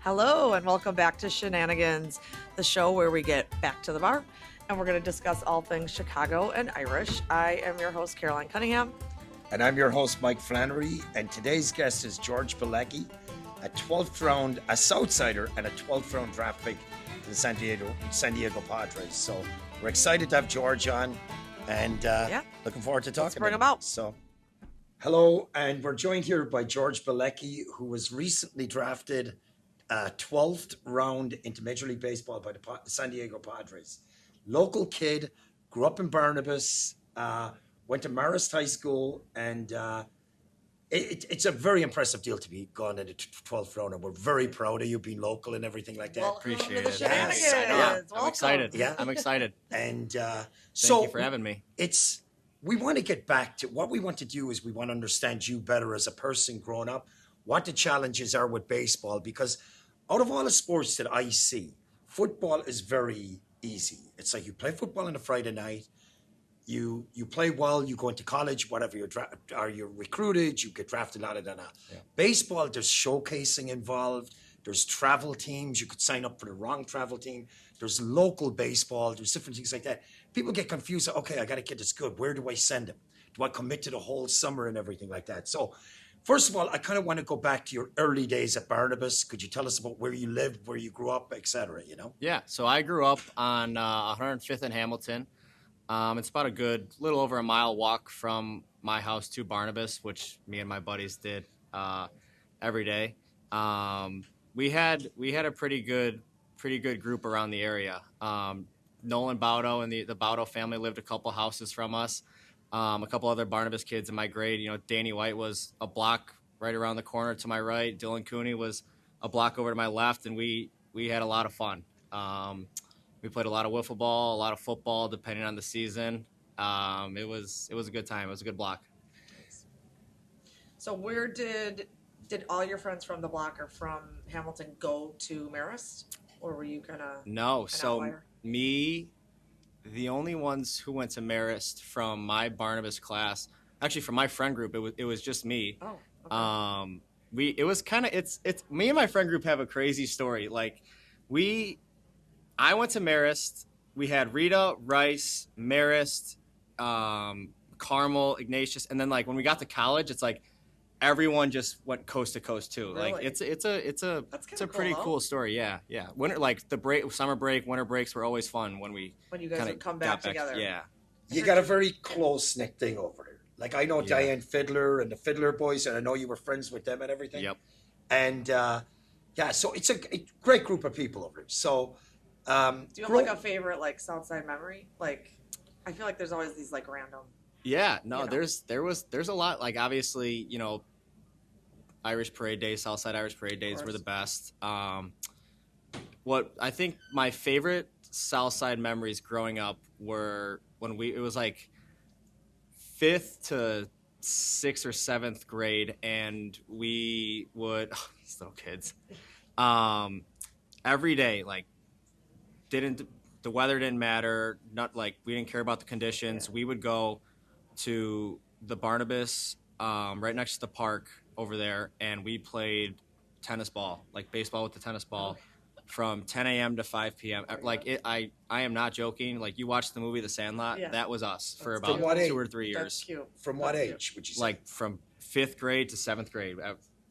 Hello, and welcome back to Shenanigans, the show where we get back to the bar and we're going to discuss all things Chicago and Irish. I am your host, Caroline Cunningham. And I'm your host, Mike Flannery. And today's guest is George Bilecki, a 12th round, a Southsider, and a 12th round draft pick to the San Diego Padres. So we're excited to have George on and looking forward to talking. Let's bring him out. So, hello, and we're joined here by George Bilecki, who was recently drafted 12th round into Major League Baseball by the San Diego Padres. Local kid, grew up in Barnabas, went to Marist High School, and it's a very impressive deal to be gone into 12th round, and we're very proud of you being local and everything like that. Welcome Appreciate to the it. Shenanigans. Yes, I know. Welcome. I'm excited. Yeah. I'm excited. And Thank you for having me. We want to get back to what we want to do is we want to understand you better as a person growing up, what the challenges are with baseball, because out of all the sports that I see, football is very easy. It's like you play football on a Friday night, you play well, you go into college, whatever you're recruited, you get drafted out of that. Yeah. Baseball, there's showcasing involved. There's travel teams. You could sign up for the wrong travel team. There's local baseball. There's different things like that. People get confused. Okay, I got a kid that's good. Where do I send him? Do I commit to the whole summer and everything like that? So, first of all, I kind of want to go back to your early days at Barnabas. Could you tell us about where you lived, where you grew up, et cetera, you know? Yeah, so I grew up on 105th and Hamilton. It's about a little over a mile walk from my house to Barnabas, which me and my buddies did every day. We had a pretty good group around the area. Nolan Baudo and the Baudo family lived a couple houses from us. A couple other Barnabas kids in my grade. You know, Danny White was a block right around the corner to my right. Dylan Cooney was a block over to my left, and we had a lot of fun. We played a lot of wiffle ball, a lot of football, depending on the season. It was a good time. It was a good block. So where did all your friends from the block or from Hamilton go to Marist? Or were you kind of No, so outlier? me, the only ones who went to Marist from my Barnabas class, actually from my friend group, it was just me. Oh, okay. It's me and my friend group have a crazy story. Like I went to Marist. We had Rita, Rice, Marist, Carmel, Ignatius, and then like when we got to college, it's like everyone just went coast to coast too. Really? Like it's a pretty cool, cool story. Yeah. Winter, like summer break, winter breaks were always fun when you guys kinda would come back together. Yeah. You got a very close-knit thing over there. Like, I know Yeah. Diane Fiddler and the Fiddler Boys, and I know you were friends with them and everything. Yep. And, so it's a great group of people over there. So, Do you have like a favorite like Southside memory? Like, I feel like there's always these like random. Yeah, no, You know? there's a lot. Like obviously, you know, Irish Parade Days, Southside Irish Parade Days were the best. What I think my favorite Southside memories growing up were when it was like 5th to 6th or 7th grade, and we would these little kids every day, like the weather didn't matter, not like we didn't care about the conditions. We would go to the Barnabas right next to the park over there, and we played tennis ball, like baseball with the tennis ball, from 10 a.m. to 5 p.m. Like I am not joking. Like you watched the movie The Sandlot, Yeah. that was us for That's about From what 2 or 3 That's years. cute. from what That's age would you say? Like from 5th grade to 7th grade,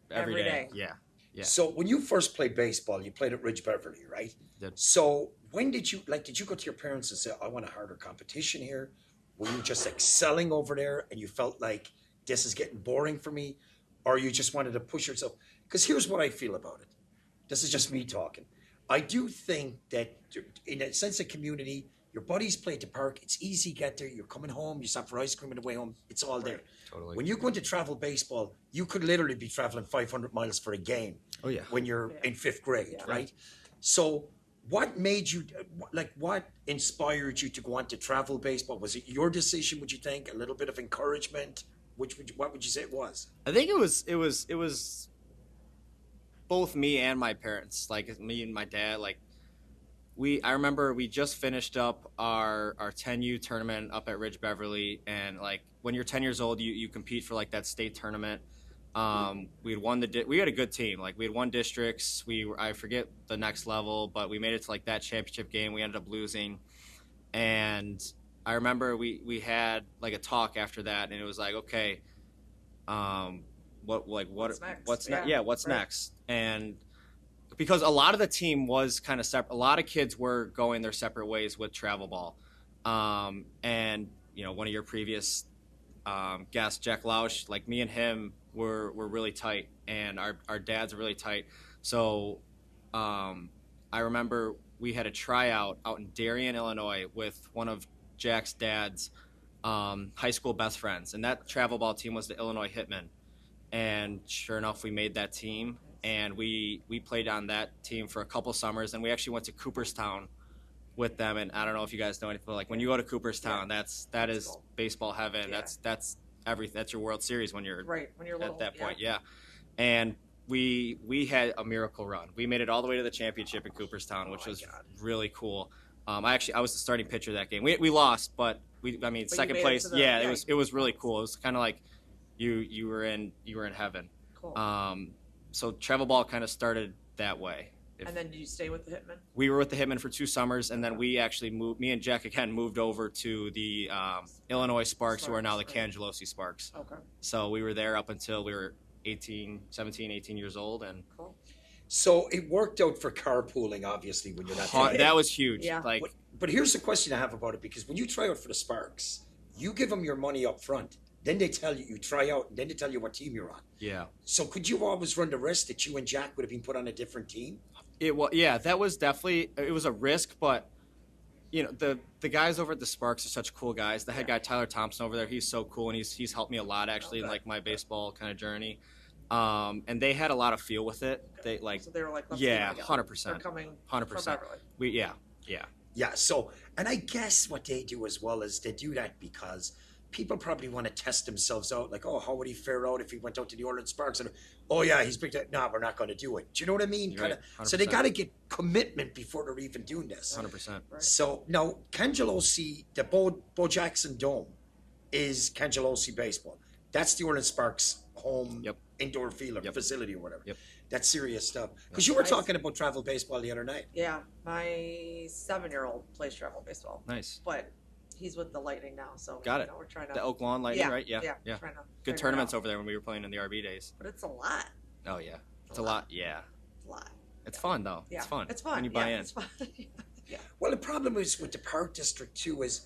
every day. Yeah. So when you first played baseball, you played at Ridge Beverly, right? Did. So when did you go to your parents and say, I want a harder competition here? Were you just excelling over there and you felt like this is getting boring for me? Or you just wanted to push yourself? Because here's what I feel about it. This is just me talking. I do think that in a sense of community, your buddies play at the park. It's easy to get there. You're coming home. You stop for ice cream on the way home. It's all there. Totally. When you go into travel baseball, you could literally be traveling 500 miles for a game. Oh yeah. When you're in 5th grade, Yeah. right? So what made you, what inspired you to go on to travel baseball? Was it your decision, would you think? A little bit of encouragement? What would you say it was? I think it was both me and my parents, like me and my dad. Like I remember we just finished up our 10U tournament up at Ridge Beverly, and like when you're 10 years old, you compete for like that state tournament. We had won we had a good team. Like we had won districts. I forget the next level, but we made it to like that championship game. We ended up losing, and I remember we had like a talk after that, and it was like, okay, What's next? what's next? Yeah, Yeah, what's right. next? And because a lot of the team was kind of separate, a lot of kids were going their separate ways with travel ball, and one of your previous guest, Jack Lausch, like me and him were really tight, and our dads are really tight. So I remember we had a tryout out in Darien, Illinois, with one of Jack's dad's high school best friends, and that travel ball team was the Illinois Hitmen. And sure enough, we made that team, and we played on that team for a couple summers, and we actually went to Cooperstown with them. And I don't know if you guys know anything, but like when you go to Cooperstown, that is cool. baseball heaven. Yeah. That's everything. That's your World Series when you're Right, when you're little. at that point. Yeah. And we had a miracle run. We made it all the way to the championship in Cooperstown, which my was God. really cool. I was the starting pitcher that game. We lost, but you second made it place. to the- Yeah, yeah. it was really cool. It was kind of like you were in heaven. Cool. So travel ball kind of started that way. And then did you stay with the Hitmen? We were with the Hitmen for 2 summers, and then we actually moved. Me and Jack again moved over to the Illinois Sparks, who are now the Sparks, Cangelosi Sparks. Okay, So we were there up until we were 17, 18 years old, and cool. So it worked out for carpooling, obviously, when you're not driving. that was huge. Yeah. Like But here's the question I have about it, because when you try out for the Sparks, you give them your money up front. Then they tell you try out, and then they tell you what team you're on. yeah. So could you always run the risk that you and Jack would have been put on a different team? That was definitely it was a risk, but the guys over at the Sparks are such cool guys. The head guy Tyler Thompson over there, he's so cool, and he's helped me a lot actually in Okay. like my baseball kind of journey. And they had a lot of feel with it. They like So they were like, let's yeah, do it together. 100%. They're coming 100%. from Beverly. Yeah. Yeah, so, and I guess what they do as well is they do that because people probably want to test themselves out. Like, oh, how would he fare out if he went out to the Orleans Sparks? And, oh, yeah, he's big. No, we're not going to do it. Do you know what I mean? You're right, So they 100%. got to get commitment before they're even doing this. 100%. Right. So now, Cangelosi, the Bo Jackson Dome is Cangelosi baseball. That's the Orleans Sparks home Yep. indoor field or Yep. facility or whatever. Yep. That's serious stuff. Because you were Nice. talking about travel baseball the other night. Yeah, my 7-year-old plays travel baseball, Nice. but he's with the Lightning now, so Got it. we're trying to. The Oak Lawn Lightning, right? Yeah. Trying to figure Good it tournaments out. over there when we were playing in the RB days. But it's a lot. Oh yeah. It's a lot. Yeah. It's a lot. It's fun though. Yeah, It's fun. It's fun. when you buy yeah, in. It's fun. yeah. Well, the problem is with the Park District too is,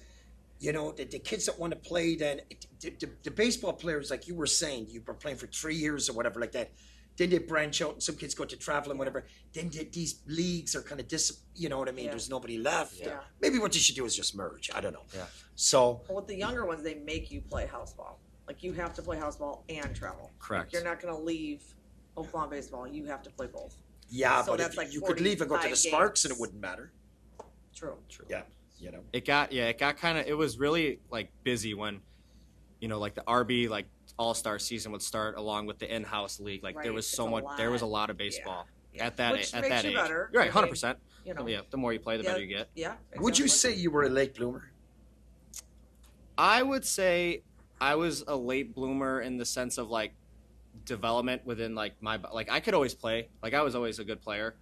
the kids that want to play, then the baseball players, like you were saying, you were playing for 3 years or whatever like that. Then they branch out and some kids go to travel and whatever. Then these leagues are kind of you know what I mean? Yeah. There's nobody left. Yeah. Maybe what you should do is just merge. I don't know. Yeah. So, Well, with the younger ones, they make you play house ball. Like you have to play house ball and travel. Correct. You're not going to leave Oakland baseball. You have to play both. yeah, So but that's if like you could leave and go to the 45 Sparks and games. it wouldn't matter. True. Yeah. It got kind of, it was really like busy when, like the RB like all-star season would start along with the in-house league. Like there Right, was it's so a much, there was a lot. lot of baseball Yeah. at that Which at makes that you age. better. You're right, I mean, 100%. You know. Yeah, the more you play, the better you get. Yeah. Would you exactly. say you were a late bloomer? I would say I was a late bloomer in the sense of like development within like like I could always play. Like I was always a good player.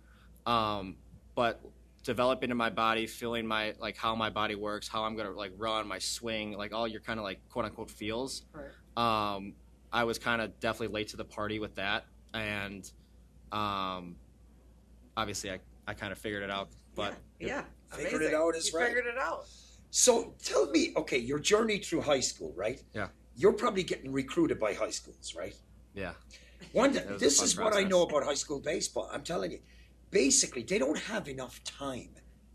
But developing in my body, feeling my like how my body works, how I'm gonna like run, my swing, like all your kind of like quote unquote feels. Right. I was kind of definitely late to the party with that, and obviously I kind of figured it out. But yeah. Figured it Amazing. out is you right. Figured it out. So tell me, okay, your journey through high school, right? Yeah. You're probably getting recruited by high schools, right? yeah, One, It was a this fun is what I process. know about high school baseball. I'm telling you, basically, they don't have enough time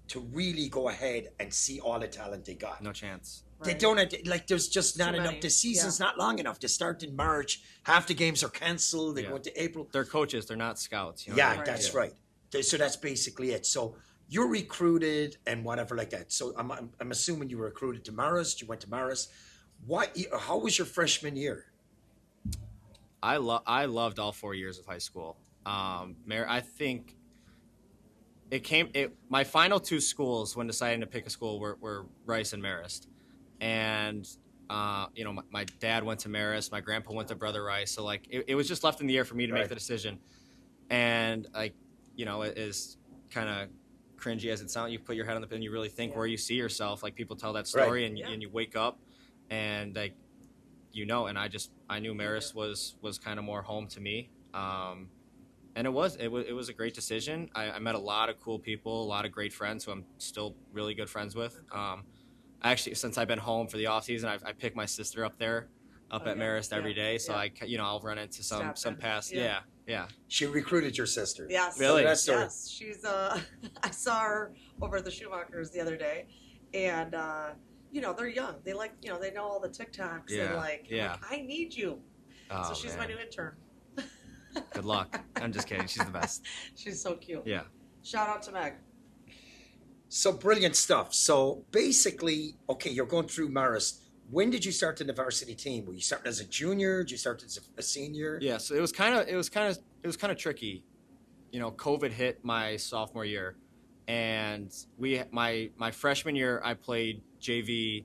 to really go ahead and see all the talent they got. no chance. They Right. don't have, like, there's just not Too enough. many, The season's not long enough. They start in March. Half the games are canceled. They Yeah. go into April. They're coaches. They're not scouts. You know Yeah, what I mean? that's right. So that's basically it. So you're recruited and whatever like that. So I'm assuming you were recruited to Marist. You went to Marist. How was your freshman year? I loved all 4 years of high school. I think my final 2 schools when deciding to pick a school were Rice and Marist, and My dad went to Marist, my grandpa went to Brother Rice, so like it was just left in the air for me to make the decision. And like, it is kind of cringy as it sounds. You put your head on the pin, you really think where you see yourself. Like people tell that story, and you wake up, and like, and I knew Marist was kind of more home to me. And it was a great decision. I met a lot of cool people, a lot of great friends who I'm still really good friends with. Actually, since I've been home for the off season, I pick my sister up there, at Marist every day. So I'll run into some past. Yeah. She recruited your sister. Yes. Really? Yes. She's I saw her over at the Schumachers the other day, and they're young. They they know all the TikToks and like, I need you. Oh, so she's my new intern. Good luck. I'm just kidding. She's the best. She's so cute. Yeah. Shout out to Meg. So brilliant stuff. So basically, okay, you're going through Marist. When did you start in the varsity team? Were you starting as a junior? Did you start as a senior? Yeah. So it was kind of tricky. COVID hit my sophomore year, and my freshman year I played JV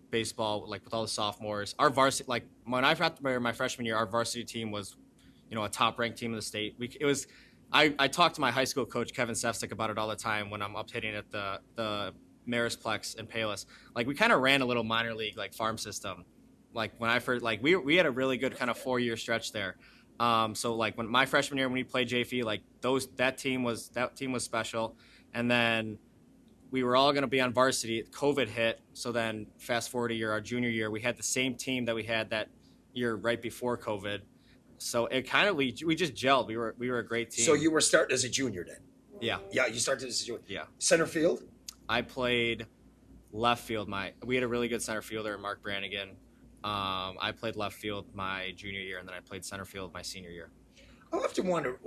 baseball like with all the sophomores. Our varsity, like when I got to my freshman year, our varsity team was, a top ranked team in the state. I talked to my high school coach Kevin Sefsik about it all the time when I'm up hitting at the Marisplex and Palis. Like we kind of ran a little minor league like farm system. Like when I first we had a really good kind of 4-year stretch there. So like when my freshman year when we played JV, like that team was special, and then we were all going to be on varsity. COVID hit, so then fast forward a year, our junior year, we had the same team that we had that year right before COVID. So it kind of we just gelled. We were a great team. So you were starting as a junior then? Yeah. Yeah, you started as a junior. Yeah. Center field? I played left field. We had a really good center fielder, Mark Brannigan. I played left field my junior year, and then I played center field my senior year. I often wonder,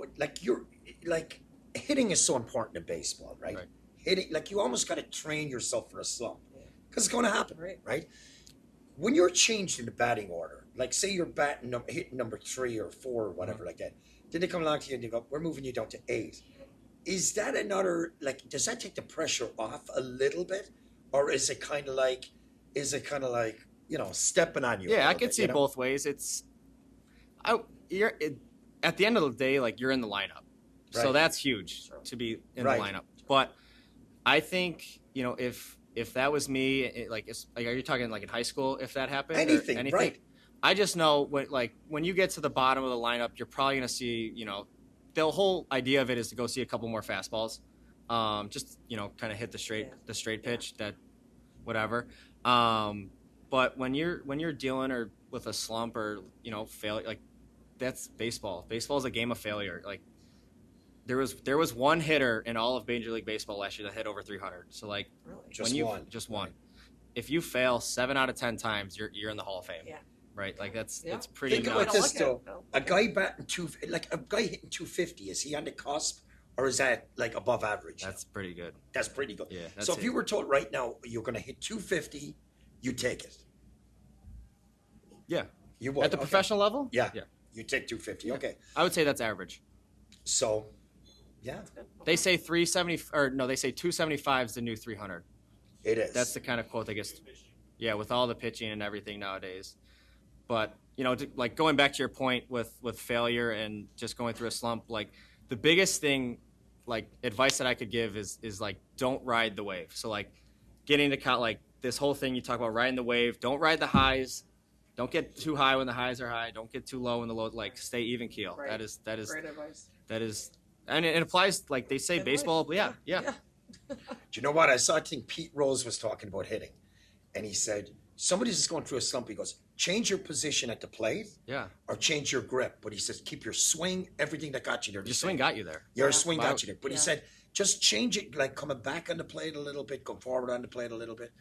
hitting is so important in baseball, right? Hitting, like you almost got to train yourself for a slump because it's going to happen, right? When you're changed in the batting order, like say you're hitting number 3 or 4 or whatever like that, then they come along to you and they go, we're moving you down to 8. Is that another, like, does that take the pressure off a little bit? Or is it kind of like, stepping on you? Yeah, I could see it both ways. At the end of the day, like you're in the lineup. Right. So that's huge to be in the lineup. But I think, if that was me, are you talking like in high school if that happened? Anything, right. I just know when you get to the bottom of the lineup, you're probably going to see, the whole idea of it is to go see a couple more fastballs. Just, kind of hit the straight pitch, that whatever. But when you're dealing with a slump or, failure, like that's baseball. Baseball is a game of failure. Like there was one hitter in all of Major League Baseball last year that hit over 300. So like just one. If you fail 7 out of 10 times, you're in the Hall of Fame. Yeah. Right. Like that's pretty. Think about this though. A guy batting a guy hitting 250. Is he on the cusp, or is that like above average? That's pretty good. That's pretty good. Yeah. So if you were told right now you're going to hit 250, you take it. Yeah. You would at the professional level. Yeah. You take 250. Yeah. Okay. I would say that's average. So, yeah. They say 370, or no, they say 275 is the new 300. It is. That's the kind of quote that gets. Yeah, with all the pitching and everything nowadays. But, like going back to your point with failure and just going through a slump, like the biggest thing, like advice that I could give is like, don't ride the wave. So like getting to like this whole thing you talk about riding the wave, don't ride the highs. Don't get too high when the highs are high. Don't get too low when the low, like stay even keel. Right. That is great advice. That is, and it applies, like they say baseball. Yeah. Do you know what? I think Pete Rose was talking about hitting, and he said, somebody's just going through a slump. He goes, change your position at the plate, or change your grip. But he says, keep your swing, everything that got you there. Your swing got you there. Your swing got you there. But he said, just change it, like coming back on the plate a little bit, go forward on the plate a little bit.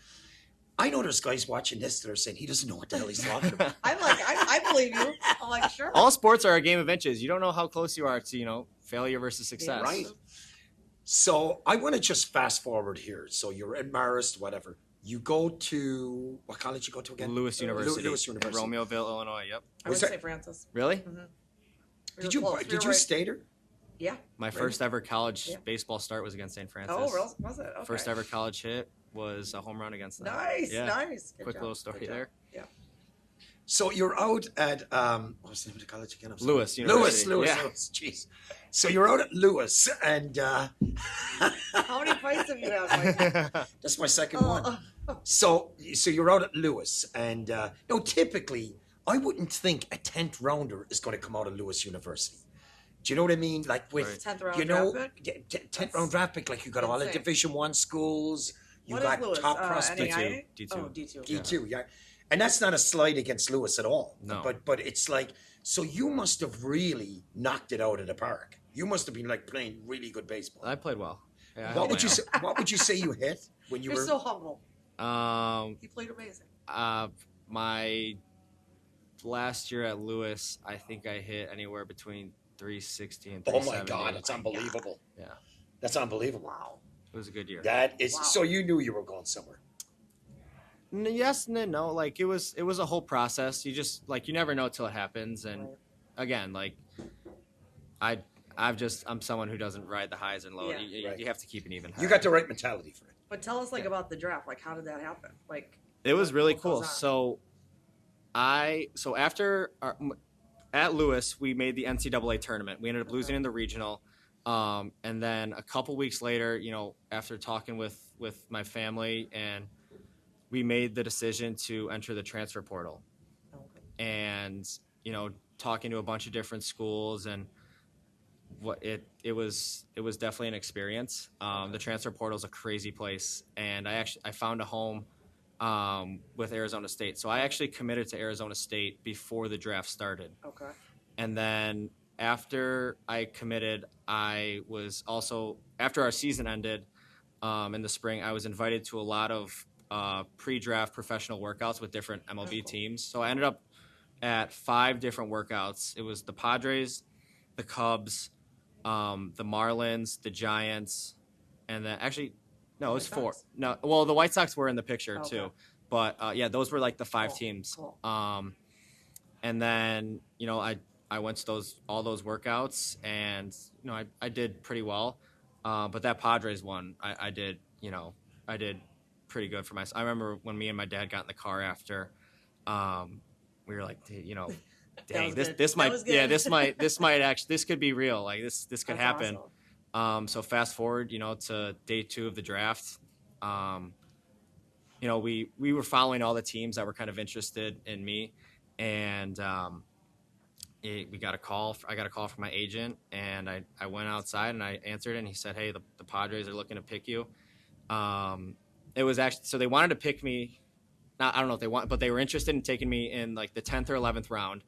I know there's guys watching this that are saying, he doesn't know what the hell he's talking about. I'm like, I believe you. I'm like, sure. All sports are a game of inches. You don't know how close you are to, failure versus success. Right. So I want to just fast forward here. So you're in Marist, whatever. You go to, what college you go to again? Lewis University. Lewis University. Romeoville, Illinois, yep. I went to St. Francis. Really? Mm-hmm. Did you stay there? Yeah. My first ever college baseball start was against St. Francis. Oh, was it? Okay. First ever college hit. was a home run against them. Nice. Good Quick job. little story there. Yeah. So you're out at what's the name of the college again? Lewis University. Lewis. Jeez. So you're out at Lewis, and how many fights have you had, Mike? that's my second one. So you're out at Lewis, and typically I wouldn't think a 10th rounder is going to come out of Lewis University. Do you know what I mean? Like with 10th round draft pick? 10th round draft pick, like you got all the Division I schools, you got top prospects. D2. Oh, D2. D2, yeah. And that's not a slight against Lewis at all. No. But it's like, so you must have really knocked it out of the park. You must have been like playing really good baseball. I played well. Yeah, what would you say you hit when you You're were? so humble. You played amazing. My last year at Lewis, I think I hit anywhere between 360 and 370. Oh my God, that's unbelievable. Yeah. That's unbelievable. Wow. It was a good year. That is so you knew you were going somewhere. Yes and no. Like it was a whole process. You just like you never know till it happens. And again, like I'm someone who doesn't ride the highs and lows. Yeah. You have to keep an even. You got the right mentality for it. But tell us about the draft. Like, how did that happen? Like, it was really what cool. goes So after at Lewis, we made the NCAA tournament. We ended up losing in the regional. And then a couple weeks later, after talking with my family, and we made the decision to enter the transfer portal. Okay. And, talking to a bunch of different schools, and it was definitely an experience. The transfer portal is a crazy place, and I found a home with Arizona State. So I actually committed to Arizona State before the draft started. Okay. And then after I committed, I was also, after our season ended in the spring, I was invited to a lot of pre-draft professional workouts with different MLB teams. So I ended up at 5 different workouts. It was the Padres, the Cubs, the Marlins, the Giants, and then actually, no, it was 4. No, well, the White Sox were in the picture too. But those were like the 5 teams. Cool. And then, I went to all those workouts, and I did pretty well. But that Padres one, I did pretty good for myself. I remember when me and my dad got in the car after, we were like, dang, this could be real. Like this could happen. Awesome. So fast forward, to day 2 of the draft. We were following all the teams that were kind of interested in me, and we got a call. I got a call from my agent, and I went outside and I answered it, and he said, "Hey, the Padres are looking to pick you." It was actually, so they wanted to pick me. I don't know if they want, but they were interested in taking me in like the 10th or 11th round,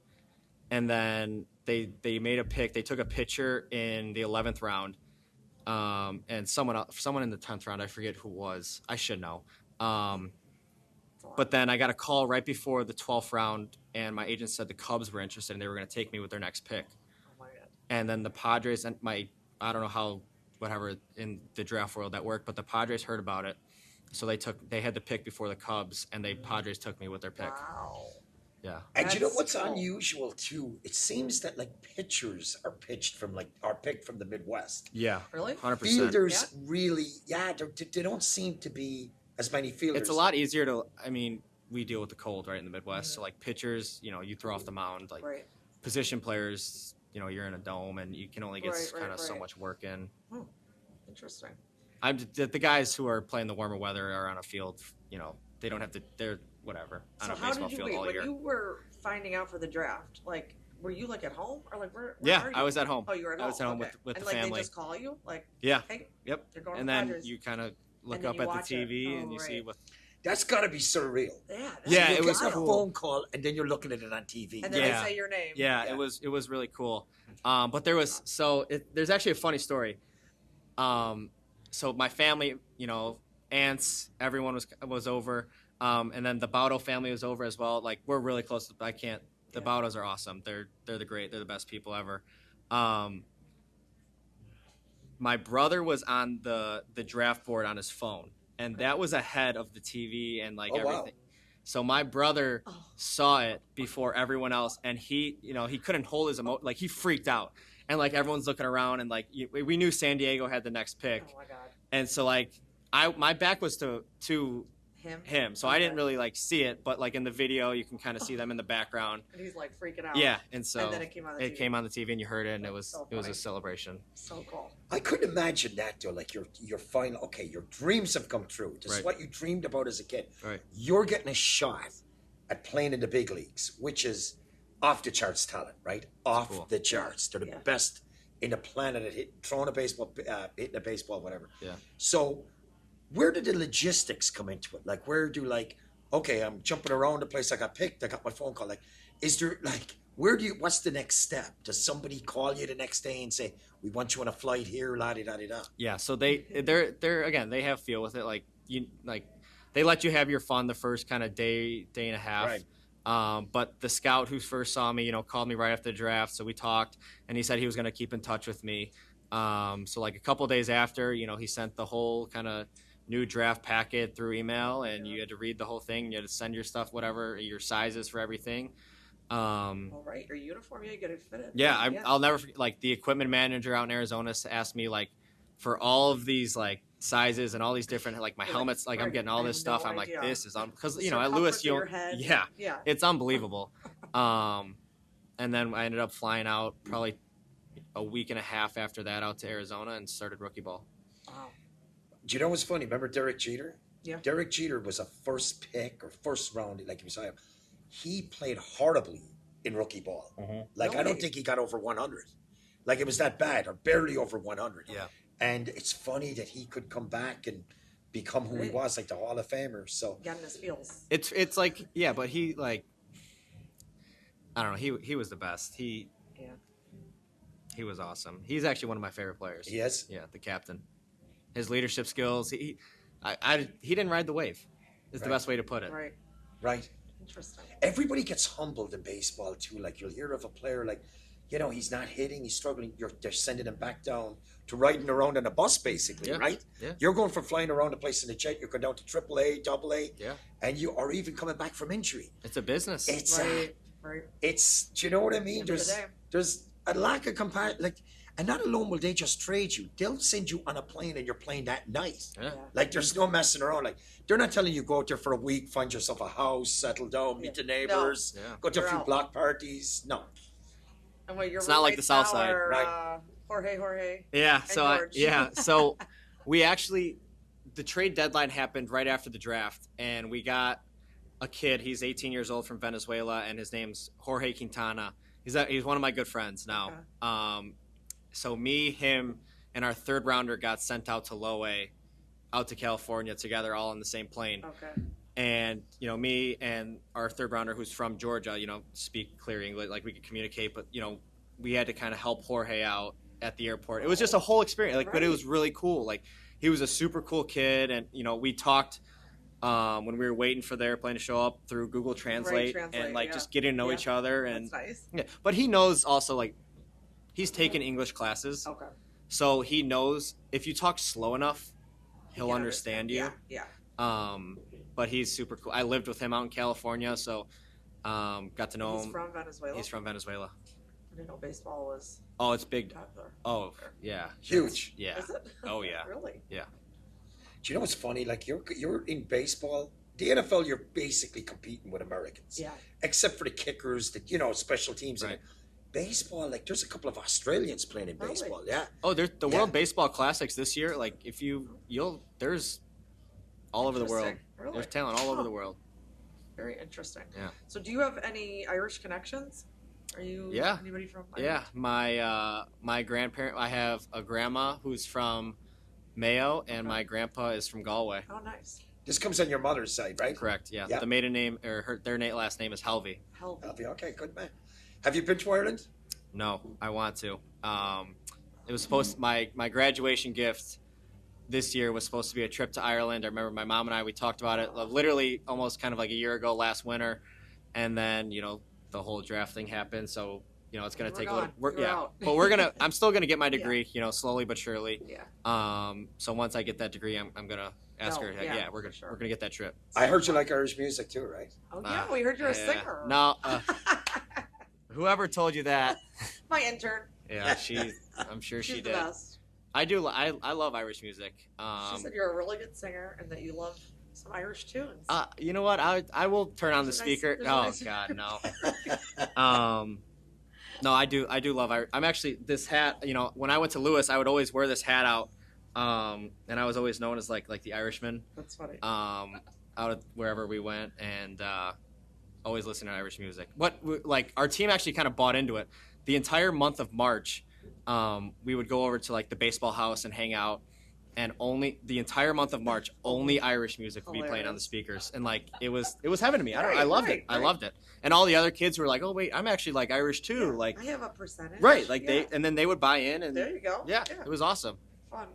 and then they made a pick. They took a pitcher in the 11th round, and someone in the 10th round. I forget who it was. I should know. But then I got a call right before the 12th round, and my agent said the Cubs were interested and they were going to take me with their next pick. Oh my God. And then the Padres and I don't know how, whatever in the draft world that worked, but the Padres heard about it. So they had the pick before the Cubs, and Padres took me with their pick. Wow. Yeah. And you know what's unusual too? It seems that like pitchers are picked from the Midwest. Yeah. Really? 100%. Fielders really, they don't seem to be as many fielders. It's a lot easier we deal with the cold, right, in the Midwest. Mm-hmm. So, like, pitchers, you throw off the mound. Like, position players, you're in a dome, and you can only get so much work in. Interesting. The guys who are playing the warmer weather are on a field, they don't have to, they're whatever, on a baseball field all year. When you were finding out for the draft, like, were you, like, at home? Or, like, where yeah, are you? I was at home. Oh, you were at home? I was at home with the family. And, like, they just call you? Like, yeah. Hey, yep. They're going and to then Padres. you kind of look up at the TV and you see what. That's got to be surreal. Yeah, it was a cool. phone call, and then you're looking at it on TV. And then they say your name. Yeah, it was really cool. But there's actually a funny story. So my family, aunts, everyone was over, and then the Baudo family was over as well. Like, we're really close. The Baudos are awesome. They're the best people ever. My brother was on the draft board on his phone, and that was ahead of the TV and everything. Wow. So my brother saw it before everyone else, and he couldn't hold his emotion. Like, he freaked out, and everyone's looking around, and we knew San Diego had the next pick. Oh my God. And so my back was to him, so okay. I didn't really like see it, but like in the video you can kind of see them in the background, and he's like freaking out. Yeah, and so and then it came on the TV and you heard it, and That's it was a celebration. So cool. I couldn't imagine that though. Like your final, okay, your dreams have come true. This is what you dreamed about as a kid. Right. You're getting a shot at playing in the big leagues, which is off the charts talent, right? Off the charts. They're the best in the planet at throwing a baseball, hitting a baseball, whatever. Yeah. So where did the logistics come into it? Like, where do okay, I'm jumping around the place, I got picked, I got my phone call. Like, is there what's the next step? Does somebody call you the next day and say, we want you on a flight here, la-di-da-di-da? Yeah, so they're again, they have feel with it. They let you have your fun the first kind of day and a half. Right. But the scout who first saw me, called me right after the draft. So we talked, and he said he was going to keep in touch with me. So like a couple days after, he sent the whole kind of new draft packet through email, and you had to read the whole thing. You had to send your stuff, whatever, your sizes for everything. All right, your uniform, you get it fitted. Yeah, I'll never forget, like the equipment manager out in Arizona asked me like for all of these like sizes and all these different like my helmets, like I'm getting all this stuff. I'm like, this is because at Lewis, it's unbelievable. And then I ended up flying out probably a week and a half after that out to Arizona and started rookie ball. Wow. Do you know what's funny? Remember Derek Jeter? Yeah. Derek Jeter was a first pick or first round, like you saw him. He played horribly in rookie ball. Mm-hmm. Like, really? I don't think he got over 100. Like, it was that bad, or barely over 100. Yeah. And it's funny that he could come back and become who he was, like the Hall of Famer. So getting his feels. It's like, yeah, but he like, I don't know. He was the best. He was awesome. He's actually one of my favorite players. he is. Yeah, the captain. His leadership skills. He didn't ride the wave. Is the best way to put it. Right. Interesting. Everybody gets humbled in baseball too. Like, you'll hear of a player like, he's not hitting, he's struggling. They're sending him back down to riding around on a bus, basically, right? Yeah. You're going from flying around the place in a jet. You're going down to AAA, AA, and you are even coming back from injury. It's a business. It's right. It's. Do you know what I mean? There's a lack of and not alone will they just trade you. They'll send you on a plane and you're playing that night. Yeah. Like, there's no messing around. Like, they're not telling you go out there for a week, find yourself a house, settle down, meet the neighbors, go to a few block parties. No. And what, it's not like the South Side, right? Jorge. Yeah. And So we actually, the trade deadline happened right after the draft, and we got a kid. He's 18 years old from Venezuela, and his name's Jorge Quintana. He's one of my good friends now. Okay. So me, him, and our third rounder got sent out to Lowe, out to California together, all on the same plane. Okay. And, me and our third rounder, who's from Georgia, speak clear English, like we could communicate, but, we had to kind of help Jorge out at the airport. It was just a whole experience, but it was really cool. Like, he was a super cool kid, and, we talked when we were waiting for the airplane to show up through Google Translate and, just getting to know each other. And that's nice. Yeah, but he knows also, like, he's taken English classes. Okay. So he knows if you talk slow enough, he'll understand you. Yeah. But he's super cool. I lived with him out in California, so got to know him. He's from Venezuela? He's from Venezuela. I didn't know baseball was... Oh, it's big. Popular. Oh, yeah. Huge. Yeah. Is it? Oh, yeah. Really? Yeah. Do you know what's funny? Like, you're in baseball. The NFL, you're basically competing with Americans. Yeah. Except for the kickers, special teams. Right. Baseball, like, there's a couple of Australians playing in baseball. Yeah. Oh, there's the World Baseball Classics this year. Like, if there's all over the world. Really? There's talent all over the world. Very interesting. Yeah. So, do you have any Irish connections? Are you anybody from Ireland? Yeah. My grandparent, I have a grandma who's from Mayo, and my grandpa is from Galway. Oh, nice. This comes on your mother's side, right? Correct, yeah. The maiden name, or their last name is Helvey. Helvey, okay, good man. Have you been to Ireland? No, I want to. It was supposed my graduation gift this year was supposed to be a trip to Ireland. I remember my mom and we talked about it literally almost kind of like a year ago last winter, and then the whole draft thing happened. So it's gonna take a little. But I'm still gonna get my degree. Slowly but surely. Yeah. So once I get that degree, I'm gonna ask her. Yeah, we're gonna get that trip. I heard you like Irish music too, right? Oh yeah, we heard you're a singer. No. Whoever told you that? My intern. Yeah, I'm sure she did. The best. I do. I love Irish music. She said you're a really good singer and that you love some Irish tunes. You know what? I will turn on the speaker. God, no. No, I do love Irish. I'm actually this hat. You know, when I went to Lewis, I would always wear this hat out, and I was always known as like the Irishman. That's funny. Out of wherever we went, and always listen to Irish music. Like our team actually kind of bought into it. The entire month of March, we would go over to like the baseball house and hang out, and only the entire month of March, only Irish music would be playing on the speakers, and like it was heaven to me. I loved it. I loved it, and all the other kids were like, "Oh wait, I'm actually like Irish too." Yeah, like I have a percentage. Right, like and then they would buy in, and there you go. Yeah, it was awesome. Fun.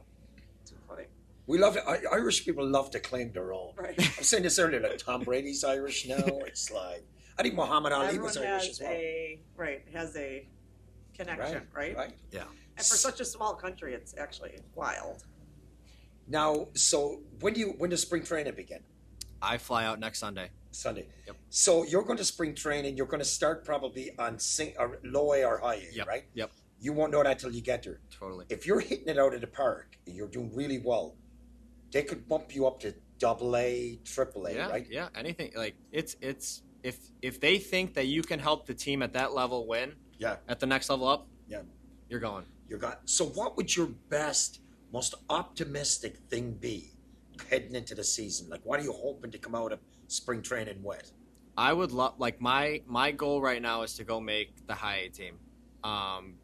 Too funny. We love it. Irish people love to claim their own. Right. I'm saying this earlier, like Tom Brady's Irish now. It's like, I think Muhammad Ali was Irish as well. Has a connection, right? Yeah. And for such a small country, it's actually wild. Now, so when does spring training begin? I fly out next Sunday. Yep. So you're going to spring training. You're going to start probably on low A or high A, right? Yep. You won't know that till you get there. Totally. If you're hitting it out of the park and you're doing really well, they could bump you up to double A, triple A, right? Yeah, anything. Like it's if they think that you can help the team at that level win, at the next level up, you're going. So what would your best, most optimistic thing be heading into the season? Like, what are you hoping to come out of spring training with? I would love, like, my goal right now is to go make the high A team.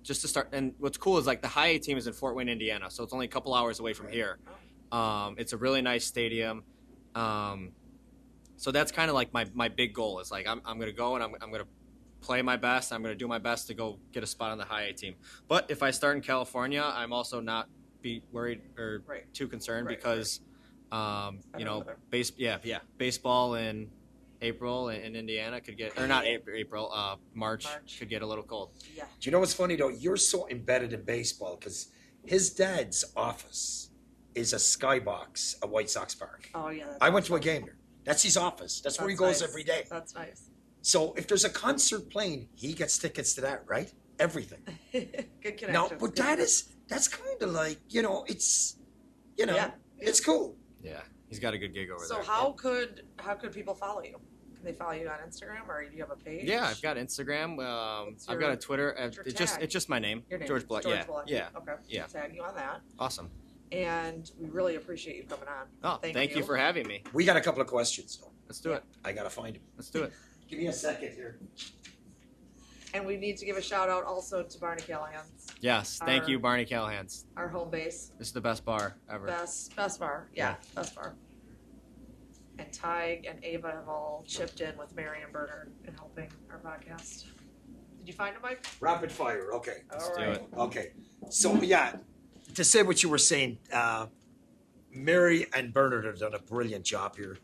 Just to start. And what's cool is like the high A team is in Fort Wayne, Indiana, so it's only a couple hours away from here. It's a really nice stadium. So that's kind of like my big goal is like I'm going to go and I'm going to play my best. I'm going to do my best to go get a spot on the high A team. But if I start in California, I'm also not be worried or too concerned because you know, baseball in April in Indiana could get, or not April, March could get a little cold. Yeah. Do you know what's funny though? You're so embedded in baseball because his dad's office is a skybox at White Sox Park. Oh yeah. I went to a game there. That's his office. That's where he goes every day. That's nice. So if there's a concert playing, he gets tickets to that, right? Everything. Good connection. No, but that's kind of like, you know, it's, you know, it's cool. Yeah, he's got a good gig over there. So how could people follow you? Can they follow you on Instagram, or do you have a page? Yeah, I've got Instagram. I've got a Twitter. It's just my name. Your name. George Bilecki. Yeah. Okay. Yeah. Tag you on that. Awesome. And we really appreciate you coming on. Oh, thank you for having me. We got a couple of questions though. Let's do it. I gotta find him. Let's do it. Give me a second here. And we need to give a shout out also to Barney Callahan's. Yes, thank you, Barney Callahan's. Our home base. This is the best bar ever. Best bar. Yeah, best bar. And Tig and Ava have all chipped in with Mary and Bernard in helping our podcast. Did you find it, Mike? Rapid fire. Okay. Let's do it. Okay. So to say what you were saying, Mary and Bernard have done a brilliant job here.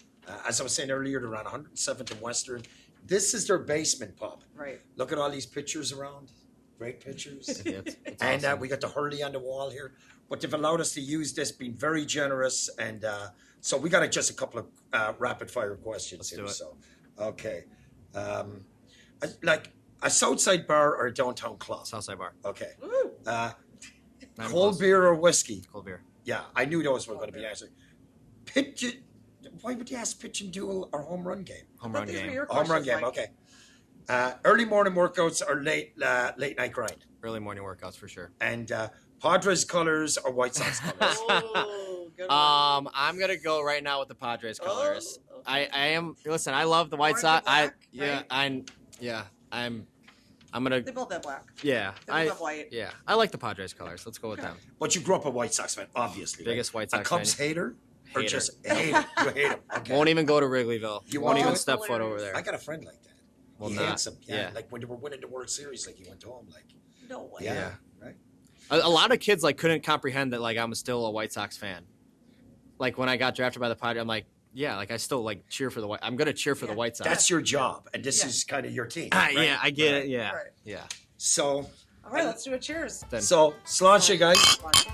As I was saying earlier, they're around 107th and Western. This is their basement pub. Right. Look at all these pictures around. Great pictures. It's and awesome. we got the Hurley on the wall here. But they've allowed us to use this, being very generous. And so we got just a couple of rapid fire questions here. So, okay. Like a Southside bar or a downtown club? Southside bar. Okay. Woo! Cold beer or whiskey? Cold beer. Yeah, I knew those were going to be answered. Why would you ask pitch and duel or home run game? Home run game. Home run game, okay. Early morning workouts or late night grind? Early morning workouts for sure. And Padres colors or White Sox colors? Good one. I'm gonna go right now with the Padres colors. Okay. I am. Listen, I love the White Sox. I'm gonna. They both have black. Yeah, They both have white. Yeah, I like the Padres colors. Let's go with them. But you grew up a White Sox fan, obviously. Biggest White Sox a Cubs fan. hater? Or Hater. just hate him? You hate him. Okay. Won't even go to Wrigleyville. You won't won't? even step foot over there. I got a friend like that. Well, he not. hates him. Yeah. Like when they were winning the World Series, like he went to home, like. No way. Yeah. Right. A lot of kids like couldn't comprehend that like I'm still a White Sox fan. Like when I got drafted by the Padres, I'm like, yeah, like I still like cheer for the White. I'm gonna cheer for the White Sox. That's your job, and this is kind of your team. Yeah, I get it. Yeah, Right. yeah. So. All right, let's do a cheers. So, Sláinte, guys. Sláinte.